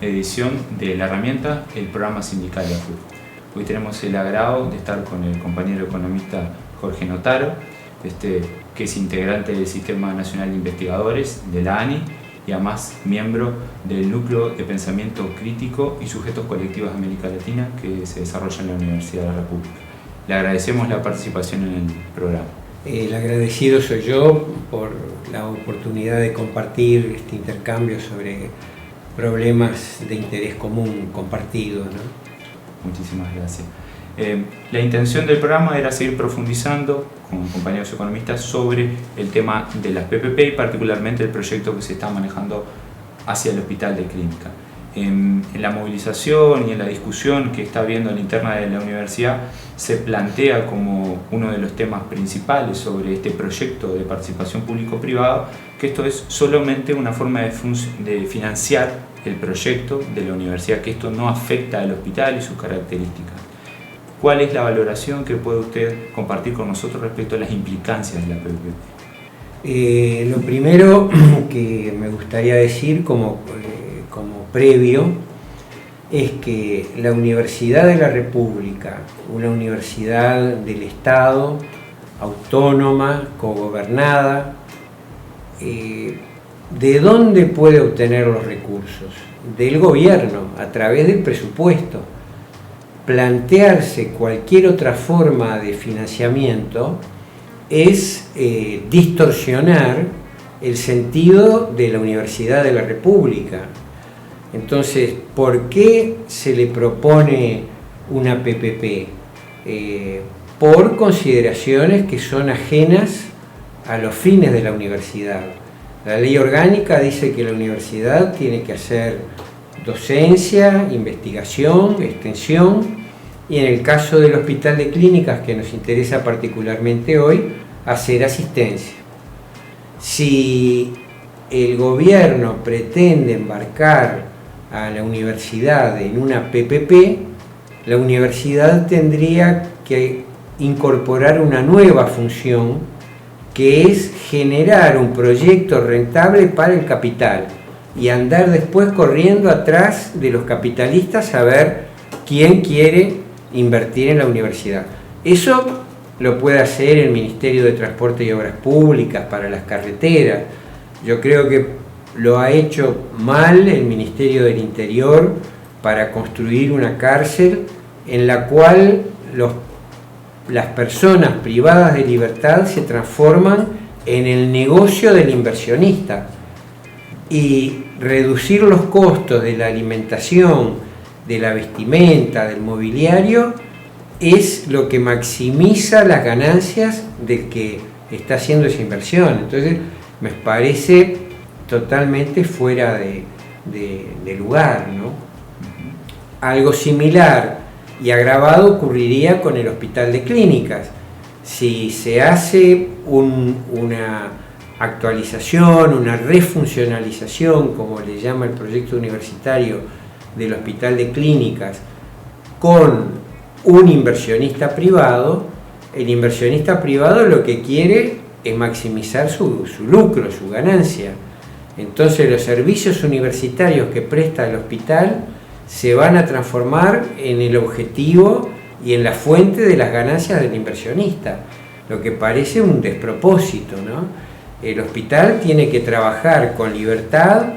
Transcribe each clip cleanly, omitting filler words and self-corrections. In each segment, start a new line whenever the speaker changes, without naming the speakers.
edición de la herramienta El Programa Sindical de AFUR. Hoy tenemos el agrado de estar con el compañero economista Jorge Notaro, que es integrante del Sistema Nacional de Investigadores de la ANI y además miembro del Núcleo de Pensamiento Crítico y Sujetos Colectivos de América Latina que se desarrolla en la Universidad de la República. Le agradecemos la participación en el programa.
El agradecido soy yo por la oportunidad de compartir este intercambio sobre problemas de interés común compartido, ¿no?
Muchísimas gracias. La intención del programa era seguir profundizando con compañeros economistas sobre el tema de las PPP y particularmente el proyecto que se está manejando hacia el Hospital de Clínica. En la movilización y en la discusión que está habiendo en la interna de la universidad se plantea como uno de los temas principales sobre este proyecto de participación público-privada que esto es solamente una forma de financiar el proyecto de la universidad, que esto no afecta al hospital y sus características. ¿Cuál es la valoración que puede usted compartir con nosotros respecto a las implicancias de la PPP?
Lo primero que me gustaría decir como previo es que la Universidad de la República, una universidad del Estado, autónoma, cogobernada, ¿de dónde puede obtener los recursos? Del gobierno, a través del presupuesto. Plantearse cualquier otra forma de financiamiento es distorsionar el sentido de la Universidad de la República. Entonces, ¿por qué se le propone una PPP? Por consideraciones que son ajenas a los fines de la universidad. La ley orgánica dice que la universidad tiene que hacer docencia, investigación, extensión y en el caso del Hospital de Clínicas, que nos interesa particularmente hoy, hacer asistencia. Si el gobierno pretende embarcar a la universidad en una PPP, la universidad tendría que incorporar una nueva función que es generar un proyecto rentable para el capital y andar después corriendo atrás de los capitalistas a ver quién quiere invertir en la universidad. Eso lo puede hacer el Ministerio de Transporte y Obras Públicas para las carreteras. Yo creo que lo ha hecho mal el Ministerio del Interior para construir una cárcel en la cual las personas privadas de libertad se transforman en el negocio del inversionista. Y reducir los costos de la alimentación, de la vestimenta, del mobiliario, es lo que maximiza las ganancias del que está haciendo esa inversión. Entonces, me parece totalmente fuera de lugar, ¿no? Algo similar y agravado ocurriría con el Hospital de Clínicas. Si se hace una actualización, una refuncionalización, como le llama el proyecto universitario del Hospital de Clínicas, con un inversionista privado, el inversionista privado lo que quiere es maximizar su lucro, su ganancia. Entonces los servicios universitarios que presta el hospital se van a transformar en el objetivo y en la fuente de las ganancias del inversionista, lo que parece un despropósito, ¿no? El hospital tiene que trabajar con libertad,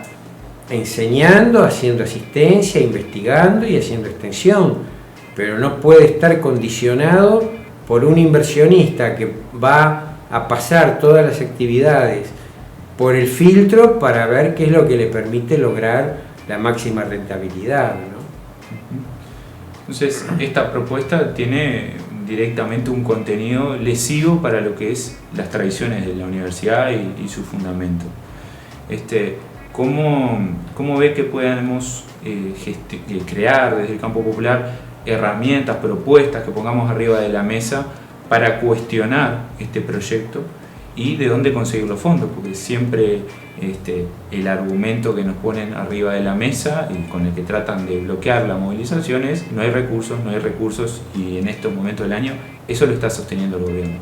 enseñando, haciendo asistencia, investigando y haciendo extensión, pero no puede estar condicionado por un inversionista que va a pasar todas las actividades por el filtro para ver qué es lo que le permite lograr la máxima rentabilidad, ¿no?
Entonces, esta propuesta tiene directamente un contenido lesivo para lo que es las tradiciones de la universidad y su fundamento. ¿Cómo ve que podemos crear desde el campo popular herramientas, propuestas que pongamos arriba de la mesa para cuestionar este proyecto y de dónde conseguir los fondos? Porque siempre el argumento que nos ponen arriba de la mesa y con el que tratan de bloquear la movilización es no hay recursos y en estos momentos del año eso lo está sosteniendo el gobierno.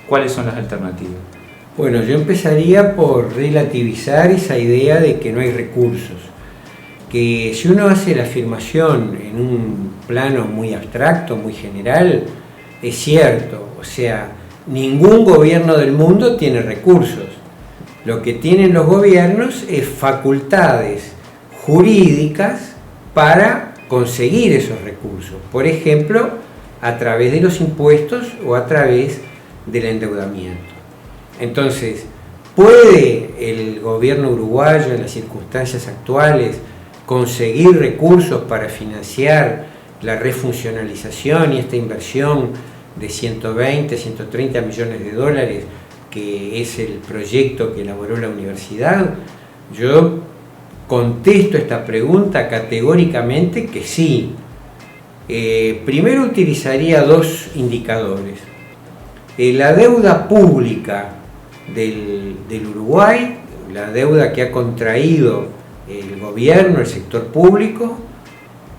¿Cuáles son las alternativas?
Bueno, yo empezaría por relativizar esa idea de que no hay recursos. que si uno hace la afirmación en un plano muy abstracto, muy general, es cierto, o sea, ningún gobierno del mundo tiene recursos. Lo que tienen los gobiernos es facultades jurídicas para conseguir esos recursos. Por ejemplo, a través de los impuestos o a través del endeudamiento. Entonces, ¿puede el gobierno uruguayo en las circunstancias actuales conseguir recursos para financiar la refuncionalización y esta inversión de 120, 130 millones de dólares que es el proyecto que elaboró la universidad? Yo contesto esta pregunta categóricamente que sí. Primero utilizaría dos indicadores. La deuda pública del Uruguay, la deuda que ha contraído el gobierno, el sector público,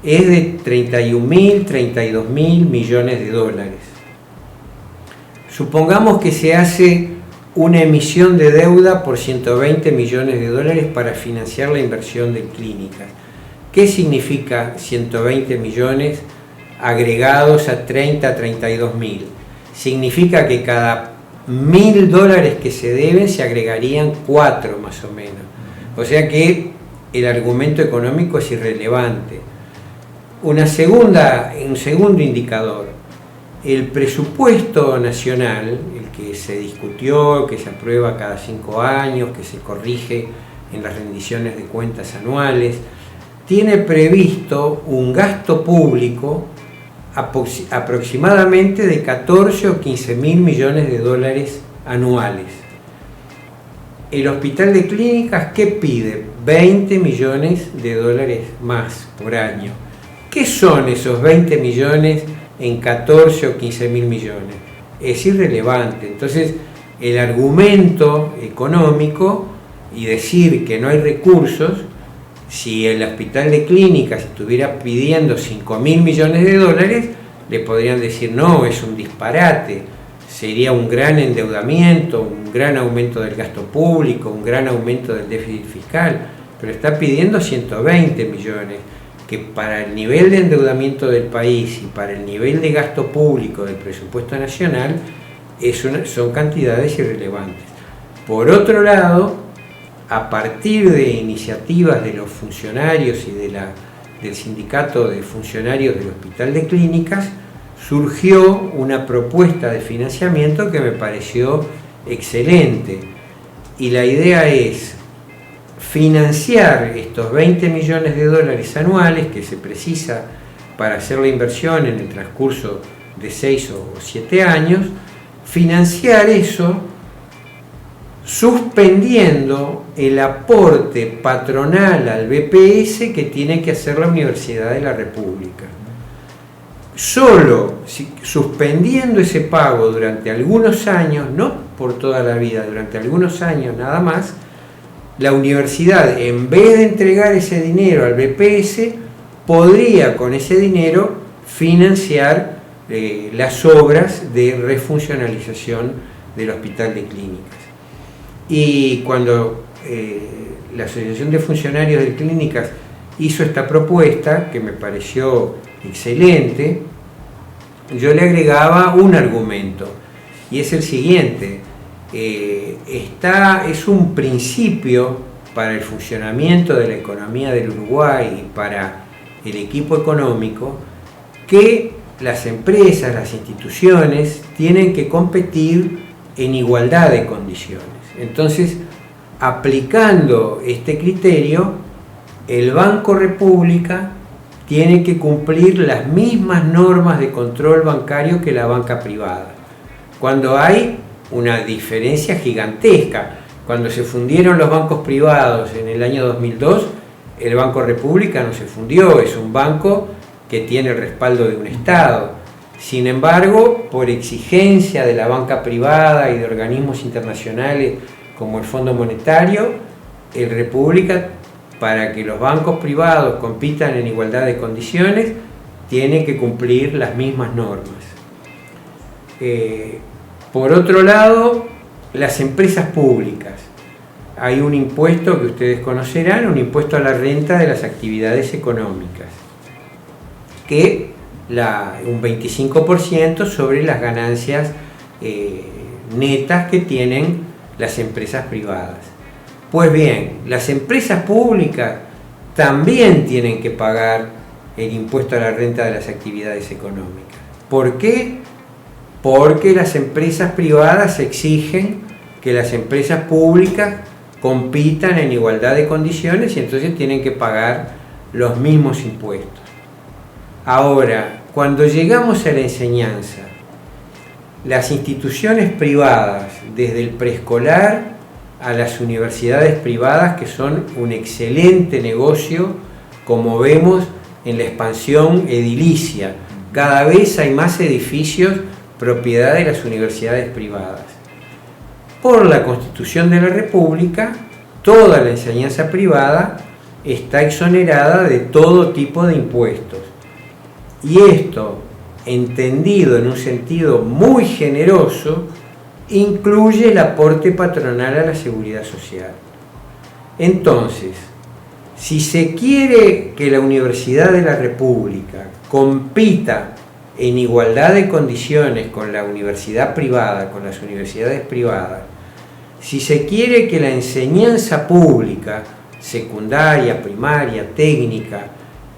es de 31.000, 32.000 millones de dólares. Supongamos que se hace una emisión de deuda por 120 millones de dólares para financiar la inversión de clínicas. ¿Qué significa 120 millones agregados a 30, 32.000? Significa que cada 1.000 dólares que se deben se agregarían 4 más o menos. O sea que el argumento económico es irrelevante. Un segundo indicador. El presupuesto nacional, el que se discutió, que se aprueba cada 5 años, que se corrige en las rendiciones de cuentas anuales, tiene previsto un gasto público aproximadamente de 14 o 15 mil millones de dólares anuales. El Hospital de Clínicas, ¿qué pide? 20 millones de dólares más por año. ¿Qué son esos 20 millones en 14 o 15 mil millones? Es irrelevante. Entonces, el argumento económico y decir que no hay recursos, si el Hospital de Clínicas estuviera pidiendo 5.000 millones de dólares, le podrían decir no, es un disparate, sería un gran endeudamiento, un gran aumento del gasto público, un gran aumento del déficit fiscal, pero está pidiendo 120 millones, que para el nivel de endeudamiento del país y para el nivel de gasto público del presupuesto nacional son cantidades irrelevantes. Por otro lado, a partir de iniciativas de los funcionarios y del sindicato de funcionarios del Hospital de Clínicas, surgió una propuesta de financiamiento que me pareció excelente. Y la idea es financiar estos 20 millones de dólares anuales que se precisa para hacer la inversión en el transcurso de 6 o 7 años, financiar eso suspendiendo el aporte patronal al BPS que tiene que hacer la Universidad de la República. Solo suspendiendo ese pago durante algunos años, no por toda la vida, durante algunos años nada más, la universidad, en vez de entregar ese dinero al BPS, podría con ese dinero financiar las obras de refuncionalización del Hospital de Clínicas. Y cuando la Asociación de Funcionarios de Clínicas hizo esta propuesta, que me pareció excelente, yo le agregaba un argumento, y es el siguiente. Es un principio para el funcionamiento de la economía del Uruguay y para el equipo económico que las empresas, las instituciones tienen que competir en igualdad de condiciones. Entonces, aplicando este criterio, el Banco República tiene que cumplir las mismas normas de control bancario que la banca privada. Cuando hay una diferencia gigantesca. Cuando se fundieron los bancos privados en el año 2002, el Banco República no se fundió, es un banco que tiene el respaldo de un Estado. Sin embargo, por exigencia de la banca privada y de organismos internacionales como el Fondo Monetario, el República, para que los bancos privados compitan en igualdad de condiciones, tiene que cumplir las mismas normas. Por otro lado, las empresas públicas. hay un impuesto que ustedes conocerán, un impuesto a la renta de las actividades económicas, que un 25% sobre las ganancias netas que tienen las empresas privadas. Pues bien, las empresas públicas también tienen que pagar el impuesto a la renta de las actividades económicas. ¿Por qué? Porque las empresas privadas exigen que las empresas públicas compitan en igualdad de condiciones y entonces tienen que pagar los mismos impuestos. Ahora, cuando llegamos a la enseñanza, las instituciones privadas, desde el preescolar a las universidades privadas, que son un excelente negocio, como vemos en la expansión edilicia, cada vez hay más edificios propiedad de las universidades privadas. Por la Constitución de la República, toda la enseñanza privada está exonerada de todo tipo de impuestos. Y esto, entendido en un sentido muy generoso, incluye el aporte patronal a la seguridad social. Entonces, si se quiere que la Universidad de la República compita en igualdad de condiciones con la universidad privada, con las universidades privadas, si se quiere que la enseñanza pública, secundaria, primaria, técnica,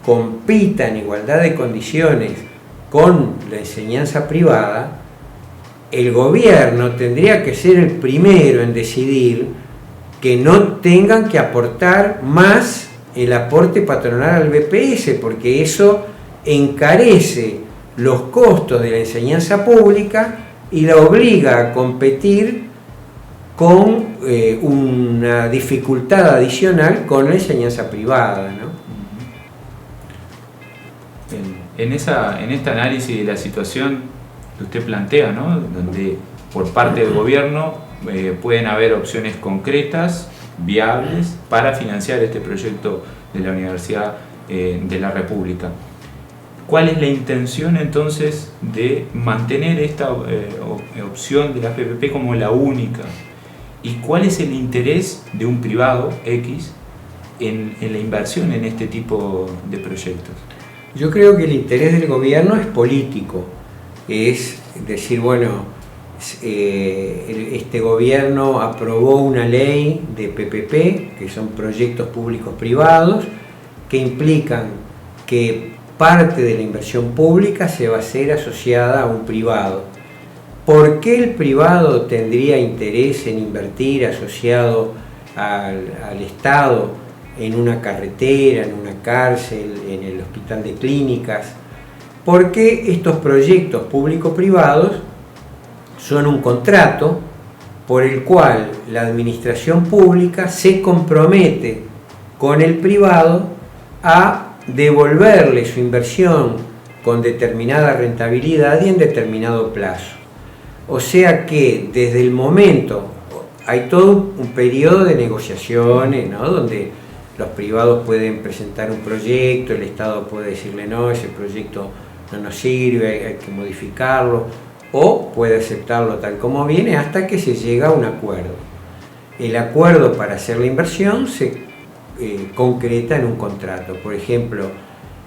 compita en igualdad de condiciones con la enseñanza privada, el gobierno tendría que ser el primero en decidir que no tengan que aportar más el aporte patronal al BPS, porque eso encarece los costos de la enseñanza pública y la obliga a competir con una dificultad adicional con la enseñanza privada, ¿no?
En este análisis de la situación que usted plantea, ¿no?, donde por parte del gobierno pueden haber opciones concretas, viables, para financiar este proyecto de la Universidad de la República. ¿Cuál es la intención entonces de mantener esta opción de la PPP como la única? ¿Y cuál es el interés de un privado X en la inversión en este tipo de proyectos?
Yo creo que el interés del gobierno es político, es decir, bueno, este gobierno aprobó una ley de PPP, que son proyectos públicos privados, que implican que parte de la inversión pública se va a ser asociada a un privado. ¿Por qué el privado tendría interés en invertir asociado al Estado en una carretera, en una cárcel, en el hospital de clínicas? Porque estos proyectos público-privados son un contrato por el cual la administración pública se compromete con el privado a devolverle su inversión con determinada rentabilidad y en determinado plazo. O sea que desde el momento, hay todo un periodo de negociaciones, ¿no?, donde los privados pueden presentar un proyecto, el Estado puede decirle no, ese proyecto no nos sirve, hay que modificarlo, o puede aceptarlo tal como viene hasta que se llega a un acuerdo. El acuerdo para hacer la inversión se concreta en un contrato. Por ejemplo,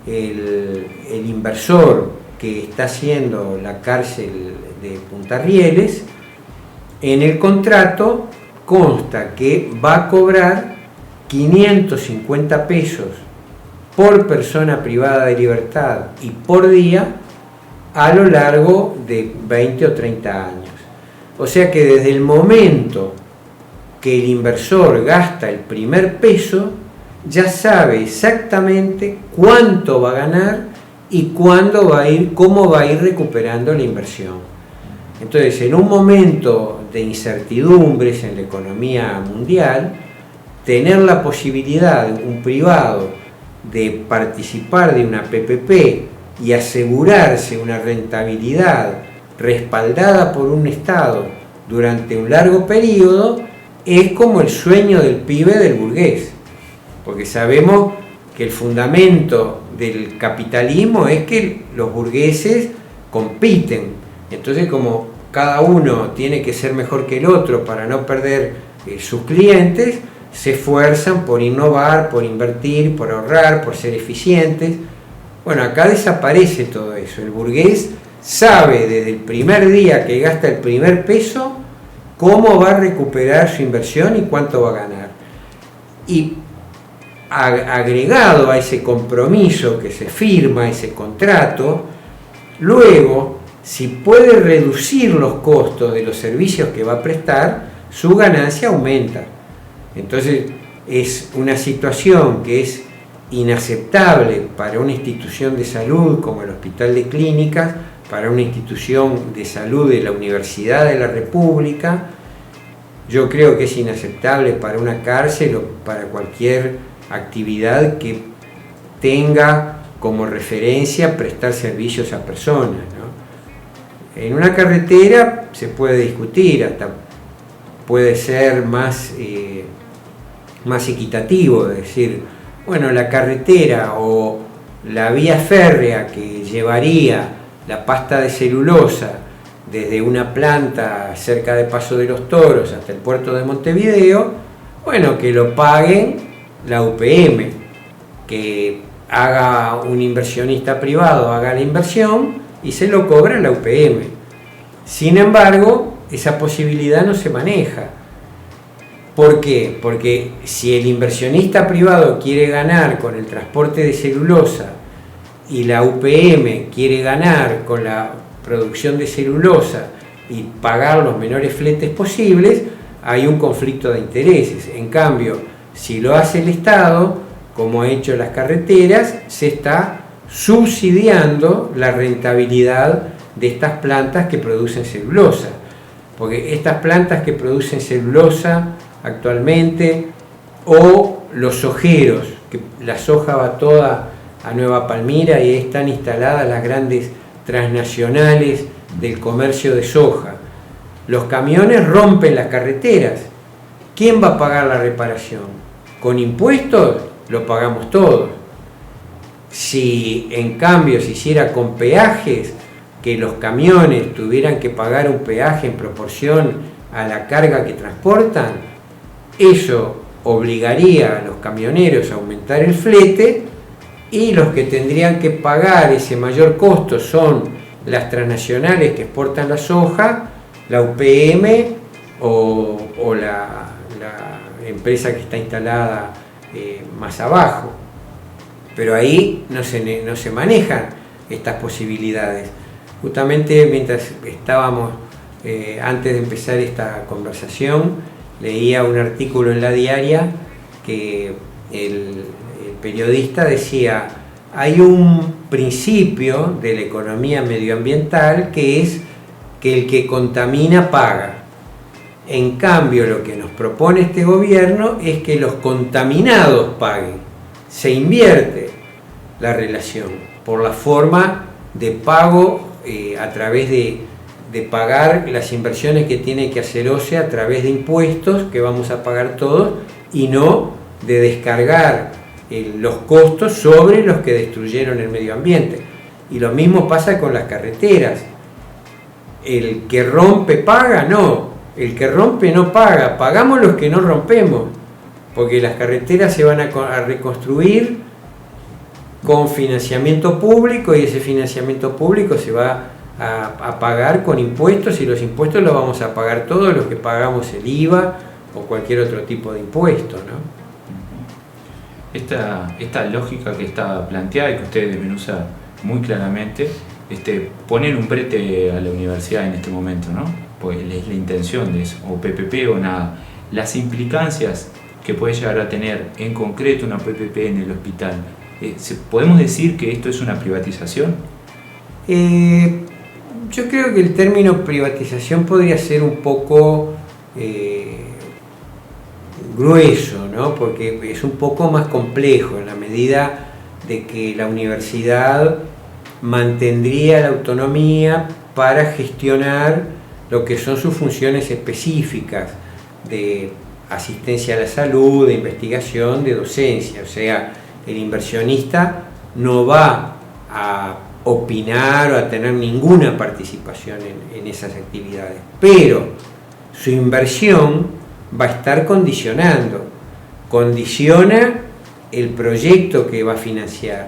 el inversor que está haciendo la cárcel de Punta Rieles, en el contrato consta que va a cobrar 550 pesos por persona privada de libertad y por día a lo largo de 20 o 30 años. O sea que desde el momento que el inversor gasta el primer peso, ya sabe exactamente cuánto va a ganar y cuándo va a ir, cómo va a ir recuperando la inversión. Entonces, en un momento de incertidumbres en la economía mundial, tener la posibilidad, un privado, de participar de una PPP y asegurarse una rentabilidad respaldada por un Estado durante un largo periodo, es como el sueño del pibe del burgués, porque sabemos que el fundamento del capitalismo es que los burgueses compiten. Entonces, como cada uno tiene que ser mejor que el otro para no perder sus clientes se esfuerzan por innovar, por invertir, por ahorrar, por ser eficientes. Bueno, acá desaparece todo eso. El burgués sabe desde el primer día que gasta el primer peso cómo va a recuperar su inversión y cuánto va a ganar. Y agregado a ese compromiso que se firma, ese contrato, luego, si puede reducir los costos de los servicios que va a prestar, su ganancia aumenta. Entonces, es una situación que es inaceptable para una institución de salud como el Hospital de Clínicas, para una institución de salud de la Universidad de la República. Yo creo que es inaceptable para una cárcel o para cualquier actividad que tenga como referencia prestar servicios a personas, ¿no? En una carretera se puede discutir, hasta puede ser más equitativo, es decir, bueno, la carretera o la vía férrea que llevaría la pasta de celulosa desde una planta cerca de Paso de los Toros hasta el puerto de Montevideo, bueno, que lo paguen la UPM, que haga un inversionista privado, haga la inversión y se lo cobra la UPM. Sin embargo, esa posibilidad no se maneja. ¿Por qué? Porque si el inversionista privado quiere ganar con el transporte de celulosa y la UPM quiere ganar con la producción de celulosa y pagar los menores fletes posibles, hay un conflicto de intereses. En cambio, si lo hace el Estado, como ha hecho las carreteras, se está subsidiando la rentabilidad de estas plantas que producen celulosa. Porque estas plantas que producen celulosa actualmente, o los sojeros, que la soja va toda a Nueva Palmira y ahí están instaladas las grandes transnacionales del comercio de soja. Los camiones rompen las carreteras. ¿Quién va a pagar la reparación? ¿Con impuestos? Lo pagamos todos. Si en cambio se hiciera con peajes, que los camiones tuvieran que pagar un peaje en proporción a la carga que transportan, eso obligaría a los camioneros a aumentar el flete, y los que tendrían que pagar ese mayor costo son las transnacionales que exportan la soja, la UPM o la empresa que está instalada más abajo. Pero ahí no se manejan estas posibilidades. Justamente mientras estábamos, antes de empezar esta conversación, leía un artículo en La Diaria que el periodista decía: hay un principio de la economía medioambiental que es que el que contamina paga. En cambio, lo que nos propone este gobierno es que los contaminados paguen. Se invierte la relación por la forma de pago a través de pagar las inversiones que tiene que hacer OCE a través de impuestos que vamos a pagar todos, y no de descargar los costos sobre los que destruyeron el medio ambiente. Y lo mismo pasa con las carreteras. ¿El que rompe paga? No. El que rompe no paga. Pagamos los que no rompemos, porque las carreteras se van a reconstruir con financiamiento público, y ese financiamiento público se va a pagar con impuestos, y los impuestos los vamos a pagar todos los que pagamos el IVA o cualquier otro tipo de impuesto, ¿no?
Esta lógica que está planteada y que usted desmenuza muy claramente, poner un brete a la universidad en este momento, ¿no? Pues es la intención de eso, o PPP o nada. Las implicancias que puede llegar a tener en concreto una PPP en el hospital, ¿podemos decir que esto es una privatización?
Yo creo que el término privatización podría ser un poco grueso, ¿no? Porque es un poco más complejo en la medida de que la universidad mantendría la autonomía para gestionar lo que son sus funciones específicas de asistencia a la salud, de investigación, de docencia. O sea, el inversionista no va a opinar o a tener ninguna participación en esas actividades, pero su inversión va a estar condicionando. Condiciona el proyecto que va a financiar,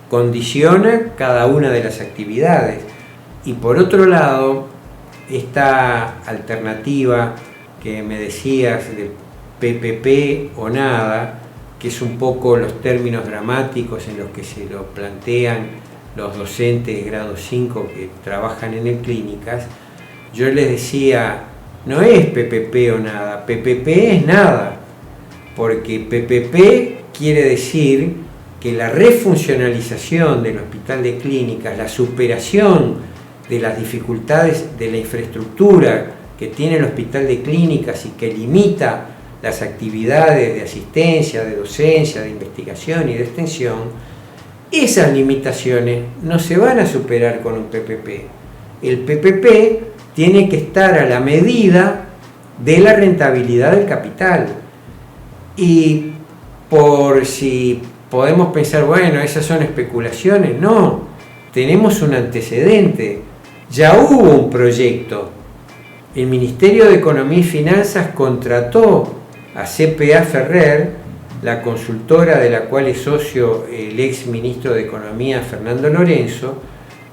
condiciona cada una de las actividades. Y por otro lado, esta alternativa que me decías de PPP o nada, que es un poco los términos dramáticos en los que se lo plantean los docentes de grado 5 que trabajan en el clínicas, yo les decía, no es PPP o nada, PPP es nada, porque PPP quiere decir que la refuncionalización del hospital de clínicas, la superación de las dificultades de la infraestructura que tiene el hospital de clínicas y que limita las actividades de asistencia, de docencia, de investigación y de extensión, esas limitaciones no se van a superar con un PPP. El PPP tiene que estar a la medida de la rentabilidad del capital. Y por si podemos pensar, bueno, esas son especulaciones, no, tenemos un antecedente. Ya hubo un proyecto. El Ministerio de Economía y Finanzas contrató a CPA Ferrer, la consultora de la cual es socio el ex ministro de Economía Fernando Lorenzo,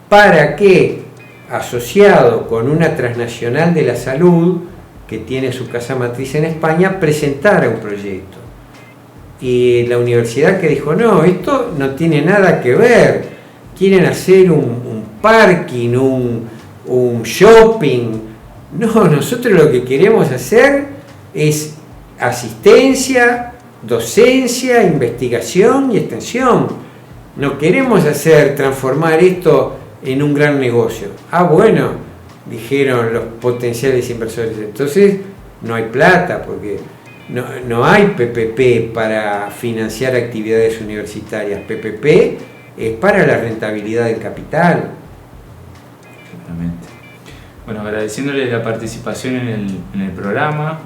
para que, asociado con una transnacional de la salud que tiene su casa matriz en España, presentara un proyecto. Y la universidad que dijo, no, esto no tiene nada que ver, quieren hacer un parking, un shopping. No, nosotros lo que queremos hacer es asistencia, docencia, investigación y extensión. No queremos transformar esto en un gran negocio. Ah, bueno, dijeron los potenciales inversores. Entonces no hay plata porque no hay PPP para financiar actividades universitarias. PPP es para la rentabilidad del capital.
Exactamente. Bueno, agradeciéndole la participación en el programa,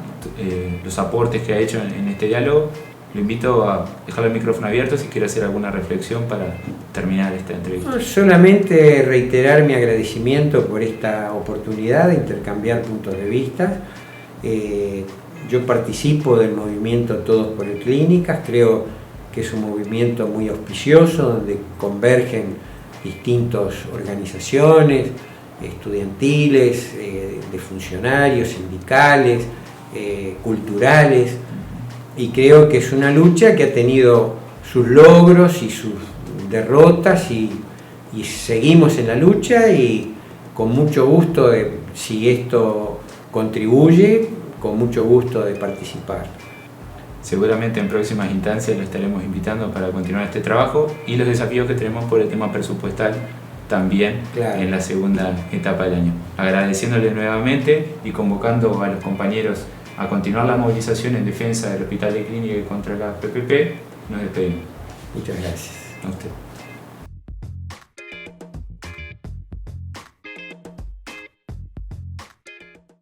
los aportes que ha hecho en este diálogo, lo invito a dejar el micrófono abierto si quiere hacer alguna reflexión para terminar esta entrevista.
Solamente reiterar mi agradecimiento por esta oportunidad de intercambiar puntos de vista. Yo participo del movimiento Todos por el Clínicas, creo que es un movimiento muy auspicioso donde convergen distintas organizaciones estudiantiles, de funcionarios, sindicales, culturales, y creo que es una lucha que ha tenido sus logros y sus derrotas y seguimos en la lucha y con mucho gusto si esto contribuye, con mucho gusto de participar.
Seguramente en próximas instancias lo estaremos invitando para continuar este trabajo y los desafíos que tenemos por el tema presupuestal también, claro, en la segunda etapa del año. Agradeciéndole nuevamente y convocando a los compañeros a continuar la movilización en defensa del Hospital de Clínica y contra la PPP, nos despedimos.
Muchas gracias.
A usted.